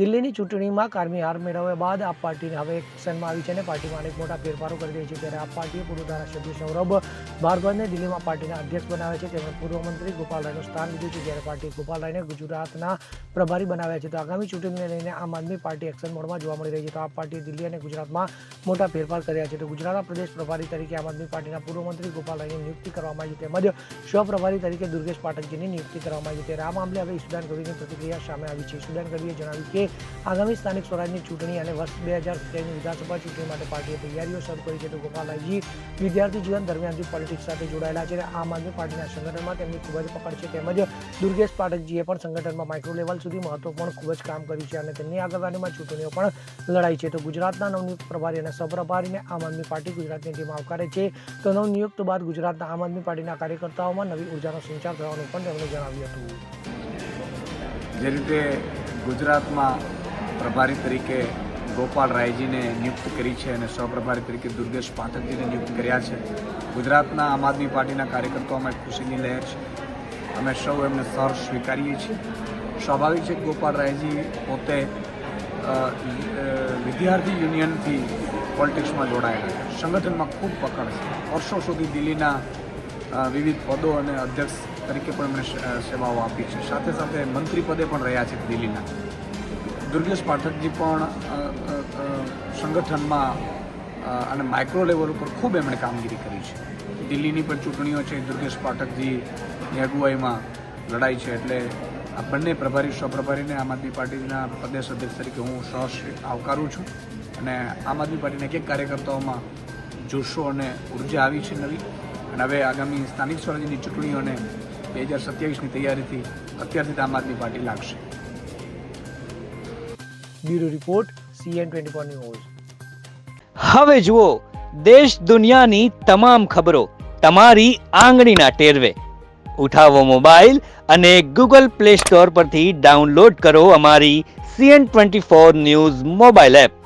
દિલ્હીની ચૂંટણીમાં કારમી હાર મેળવ્યા બાદ આપ પાર્ટીને હવે એક્શનમાં આવી છે અને પાર્ટીમાં અનેક મોટા ફેરફારો કરી રહી છે। ત્યારે આપ પાર્ટીએ પૂર્વ ધારાસભ્ય સૌરભ ભાર્ગવને દિલ્હીમાં પાર્ટીના અધ્યક્ષ બનાવ્યા છે। તેમણે પૂર્વ મંત્રી ગોપાલ રાયનું સ્થાન લીધું છે। જ્યારે પાર્ટીએ ગોપાલ રાયને ગુજરાતના પ્રભારી બનાવ્યા છે। તો આગામી ચૂંટણીને લઈને આમ આદમી પાર્ટી એક્શન મોડમાં જોવા મળી રહી છે। તો આપ પાર્ટીએ દિલ્હી અને ગુજરાતમાં મોટા ફેરફાર કર્યા છે। તો ગુજરાતના પ્રદેશ પ્રભારી તરીકે આમ આદમી પાર્ટીના પૂર્વ મંત્રી ગોપાલ રાયની નિયુક્તિ કરવામાં આવી તેમજ સહપ્રભારી તરીકે દુર્ગેશ પાઠકજીની નિયુક્તિ કરવામાં આવી। ત્યારે આ મામલે હવે ઈશુદાન ગઢવીની પ્રતિક્રિયા સામે આવી છે। ઈશુદાન ગઢવીએ જણાવ્યું કે આગામી સ્થાનિક સ્વરાજની ચૂંટણી અને વર્ષ 2027ની વિધાનસભા ચૂંટણી માટે પાર્ટીએ તૈયારીઓ શરૂ કરી છે। તો ગોપાલરાયજી વિદ્યાર્થી જીવન દરમિયાનથી પોલિટિક્સ સાથે જોડાયેલા છે। આમ આદમી પાર્ટીના સંગઠનમાં તેમની ખૂબ જ પકડ છે। તેમજ દુર્ગેશ પાઠકજીએ પણ સંગઠનમાં માઇક્રો લેવલ સુધી મહત્વપૂર્ણ ખૂબ જ કામ કર્યું છે અને તેમની આગેવાનીમાં ચૂંટણીઓ પણ લડાઈ છે। તો ગુજરાતના નવનિયુક્ત પ્રભારી અને સહપ્રભારીને આમ આદમી પાર્ટી ગુજરાતની ટીમ આવકારે છે। તો નવનિયુક્ત બાદ ગુજરાતના આમ આદમી પાર્ટીના કાર્યકર્તાઓમાં નવી ઉર્જાનો સંચાર થવાનું પણ તેમણે જણાવ્યું હતું। જે રીતે ગુજરાતમાં પ્રભારી તરીકે ગોપાલ રાયજીને નિયુક્ત કરી છે અને સહપ્રભારી તરીકે દુર્ગેશ પાઠકજીને નિયુક્ત કર્યા છે, ગુજરાતના આમ આદમી પાર્ટીના કાર્યકર્તાઓમાં એક ખુશીની લહેર છે। અમે સૌ એમને સહર્ષ સ્વીકારીએ છીએ। સ્વાભાવિક છે કે ગોપાલ રાયજી પોતે વિદ્યાર્થી યુનિયનથી પોલિટિક્સમાં જોડાયેલા છે, સંગઠનમાં ખૂબ પકડ છે। વર્ષો સુધી દિલ્હીના વિવિધ પદો અને અધ્યક્ષ તરીકે પણ એમણે સેવાઓ આપી છે। સાથે સાથે મંત્રી પદે પણ રહ્યા છે દિલ્હીના। દુર્ગેશ પાઠકજી પણ સંગઠનમાં અને માઇક્રો લેવલ ઉપર ખૂબ એમણે કામગીરી કરી છે। દિલ્હીની પણ ચૂંટણીઓ છે, દુર્ગેશ પાઠકજીની અગુવાઈમાં લડાઈ છે। એટલે આ બંને પ્રભારી સહપ્રભારીને આમ આદમી પાર્ટીના પ્રદેશ અધ્યક્ષ તરીકે હું સહર્ષ આવકારું છું અને આમ આદમી પાર્ટીના એક કાર્યકર્તાઓમાં જોશો અને ઉર્જા આવી છે નવી। અને હવે આગામી સ્થાનિક સ્વરાજ્યની ચૂંટણીઓને 2027ની તૈયારીથી અત્યારથી આમ આદમી પાર્ટી લાગશે। Bureau report CN24 news. હવે જુઓ દેશ દુનિયાની તમામ ખબરો તમારી આંગળીના ટેરવે। ઉઠાવો મોબાઈલ અને Google Play Store પરથી ડાઉનલોડ કરો અમારી CN24 ન્યૂઝ મોબાઈલ એપ।